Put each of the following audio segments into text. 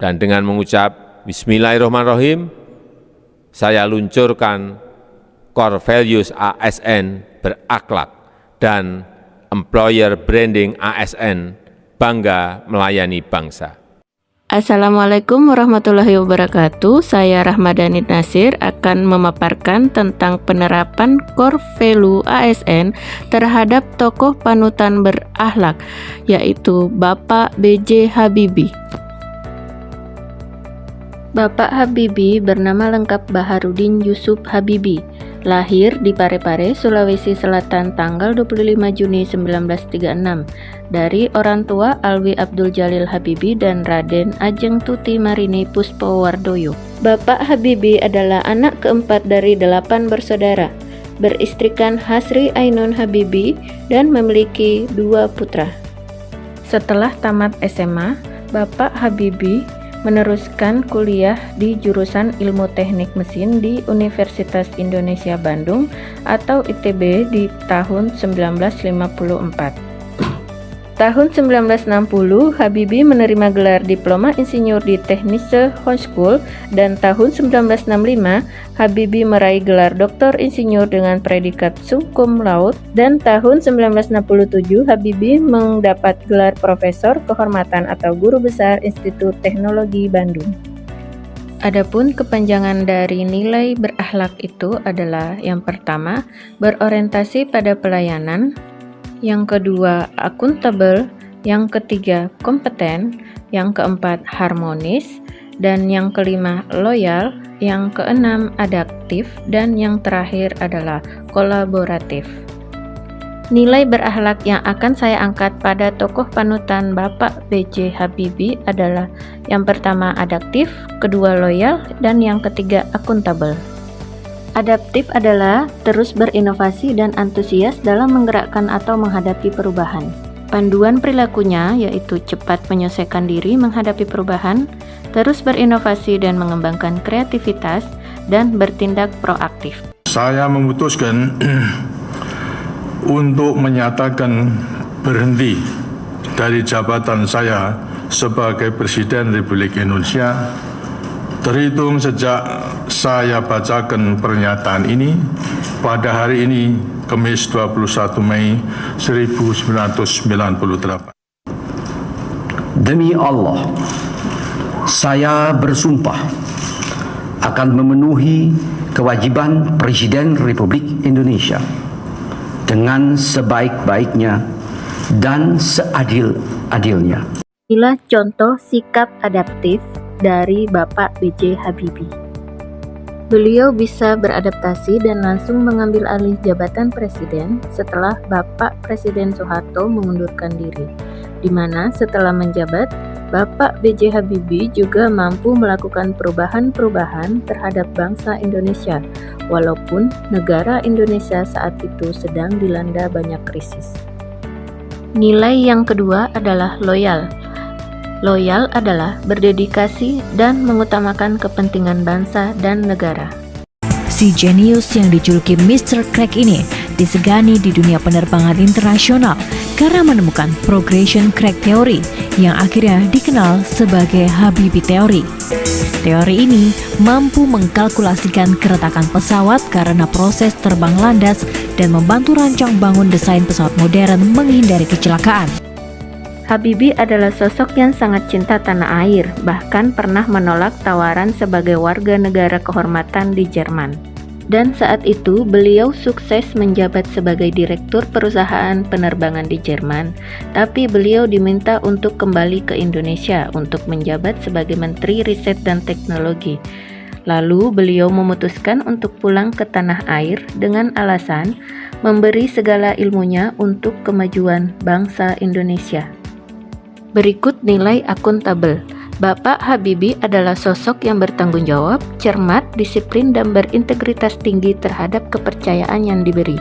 Dan dengan mengucap Bismillahirrahmanirrahim, saya luncurkan Core Values ASN berakhlak dan Employer Branding ASN bangga melayani bangsa. Assalamualaikum warahmatullahi wabarakatuh. Saya Rahmadani Nasir akan memaparkan tentang penerapan Core Value ASN terhadap tokoh panutan berakhlak, yaitu Bapak B.J. Habibie. Bapak Habibie bernama lengkap Baharudin Yusuf Habibie. Lahir di Parepare, Sulawesi Selatan tanggal 25 Juni 1936 dari orang tua Alwi Abdul Jalil Habibie dan Raden Ajeng Tuti Marini Puspowardoyo. Bapak Habibie adalah anak keempat dari 8 bersaudara, beristrikan Hasri Ainun Habibie dan memiliki 2 putra. Setelah tamat SMA, Bapak Habibie meneruskan kuliah di jurusan Ilmu Teknik Mesin di Universitas Indonesia Bandung atau ITB di tahun 1954. Tahun 1960, Habibie menerima gelar Diploma Insinyur di Technische Hochschule dan tahun 1965, Habibie meraih gelar Doktor Insinyur dengan predikat sum cum laude dan tahun 1967, Habibie mendapat gelar Profesor Kehormatan atau Guru Besar Institut Teknologi Bandung. Adapun kepanjangan dari nilai berakhlak itu adalah yang pertama, berorientasi pada pelayanan, yang kedua akuntabel, yang ketiga kompeten, yang keempat harmonis, dan yang kelima loyal, yang keenam adaptif, dan yang terakhir adalah kolaboratif. Nilai berakhlak yang akan saya angkat pada tokoh panutan Bapak B.J. Habibie adalah yang pertama adaptif, kedua loyal, dan yang ketiga akuntabel. Adaptif adalah terus berinovasi dan antusias dalam menggerakkan atau menghadapi perubahan. Panduan perilakunya yaitu cepat menyelesaikan diri menghadapi perubahan, terus berinovasi dan mengembangkan kreativitas, dan bertindak proaktif. Saya memutuskan untuk menyatakan berhenti dari jabatan saya sebagai Presiden Republik Indonesia terhitung sejak saya bacakan pernyataan ini pada hari ini, Kamis 21 Mei 1998. Demi Allah, saya bersumpah akan memenuhi kewajiban Presiden Republik Indonesia dengan sebaik-baiknya dan seadil-adilnya. Inilah contoh sikap adaptif dari Bapak B.J. Habibie. Beliau bisa beradaptasi dan langsung mengambil alih jabatan presiden setelah Bapak Presiden Soeharto mengundurkan diri, di mana setelah menjabat, Bapak B.J. Habibie juga mampu melakukan perubahan-perubahan terhadap bangsa Indonesia, walaupun negara Indonesia saat itu sedang dilanda banyak krisis. Nilai yang kedua adalah loyal. Loyal adalah berdedikasi dan mengutamakan kepentingan bangsa dan negara. Si jenius yang dijuluki Mr. Crack ini disegani di dunia penerbangan internasional karena menemukan progression crack theory yang akhirnya dikenal sebagai Habibie Theory. Teori ini mampu mengkalkulasikan keretakan pesawat karena proses terbang landas dan membantu rancang bangun desain pesawat modern menghindari kecelakaan. Habibie adalah sosok yang sangat cinta tanah air, bahkan pernah menolak tawaran sebagai warga negara kehormatan di Jerman. Dan saat itu beliau sukses menjabat sebagai direktur perusahaan penerbangan di Jerman, tapi beliau diminta untuk kembali ke Indonesia untuk menjabat sebagai Menteri Riset dan Teknologi. Lalu beliau memutuskan untuk pulang ke tanah air dengan alasan memberi segala ilmunya untuk kemajuan bangsa Indonesia. Berikut nilai akuntabel. Bapak Habibie adalah sosok yang bertanggung jawab, cermat, disiplin, dan berintegritas tinggi terhadap kepercayaan yang diberi.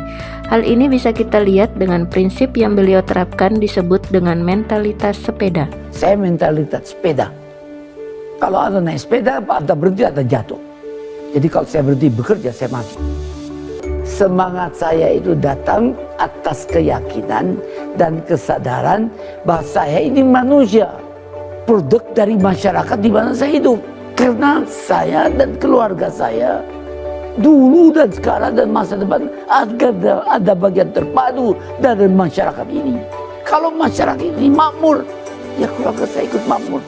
Hal ini bisa kita lihat dengan prinsip yang beliau terapkan disebut dengan mentalitas sepeda. Saya mentalitas sepeda. Kalau ada naik sepeda, ada berhenti, ada jatuh. Jadi kalau saya berhenti bekerja, saya mati. Semangat saya itu datang atas keyakinan dan kesadaran bahwa saya ini manusia, produk dari masyarakat di mana saya hidup. Karena saya dan keluarga saya dulu dan sekarang dan masa depan ada bagian terpadu dari masyarakat ini. Kalau masyarakat ini makmur, ya keluarga saya ikut makmur.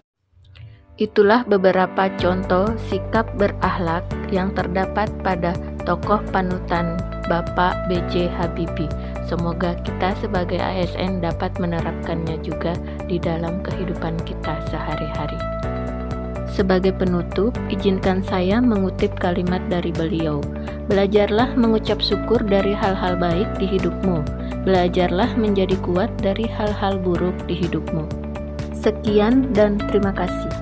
Itulah beberapa contoh sikap berakhlak yang terdapat pada tokoh panutan Bapak B.J. Habibie. Semoga kita sebagai ASN dapat menerapkannya juga di dalam kehidupan kita sehari-hari. Sebagai penutup, izinkan saya mengutip kalimat dari beliau. Belajarlah mengucap syukur dari hal-hal baik di hidupmu. Belajarlah menjadi kuat dari hal-hal buruk di hidupmu. Sekian dan terima kasih.